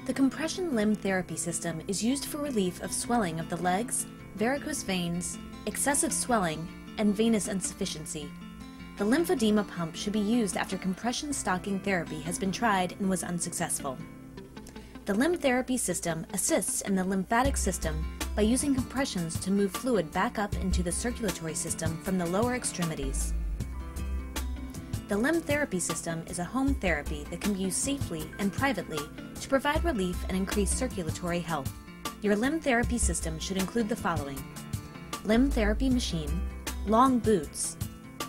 The compression limb therapy system is used for relief of swelling of the legs, varicose veins, excessive swelling, and venous insufficiency. The lymphedema pump should be used after compression stocking therapy has been tried and was unsuccessful. The limb therapy system assists in the lymphatic system by using compressions to move fluid back up into the circulatory system from the lower extremities. The limb therapy system is a home therapy that can be used safely and privately to provide relief and increase circulatory health. Your limb therapy system should include the following: limb therapy machine, long boots,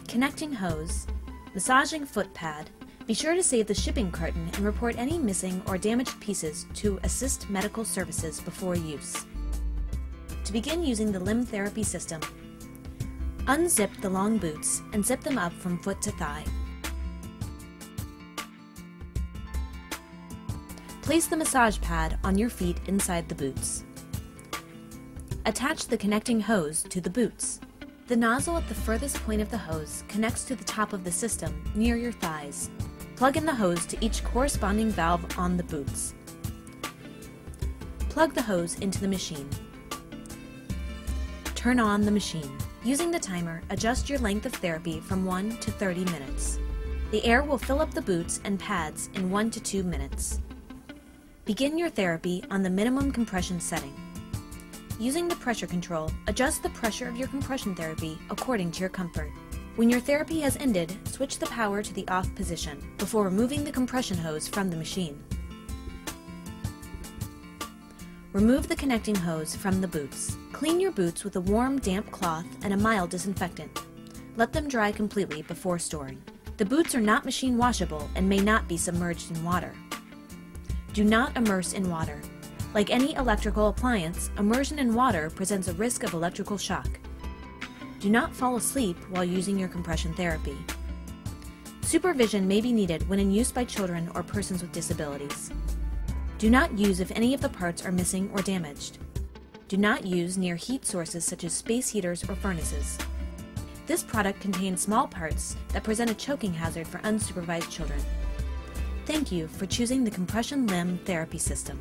connecting hose, massaging foot pad. Be sure to save the shipping carton and report any missing or damaged pieces to Assist Medical Services before use. To begin using the limb therapy system, unzip the long boots and zip them up from foot to thigh. Place the massage pad on your feet inside the boots. Attach the connecting hose to the boots. The nozzle at the furthest point of the hose connects to the top of the system near your thighs. Plug in the hose to each corresponding valve on the boots. Plug the hose into the machine. Turn on the machine. Using the timer, adjust your length of therapy from 1 to 30 minutes. The air will fill up the boots and pads in 1 to 2 minutes. Begin your therapy on the minimum compression setting. Using the pressure control, adjust the pressure of your compression therapy according to your comfort. When your therapy has ended, switch the power to the off position before removing the compression hose from the machine. Remove the connecting hose from the boots. Clean your boots with a warm, damp cloth and a mild disinfectant. Let them dry completely before storing. The boots are not machine washable and may not be submerged in water. Do not immerse in water. Like any electrical appliance, immersion in water presents a risk of electrical shock. Do not fall asleep while using your compression therapy. Supervision may be needed when in use by children or persons with disabilities. Do not use if any of the parts are missing or damaged. Do not use near heat sources such as space heaters or furnaces. This product contains small parts that present a choking hazard for unsupervised children. Thank you for choosing the compression limb therapy system.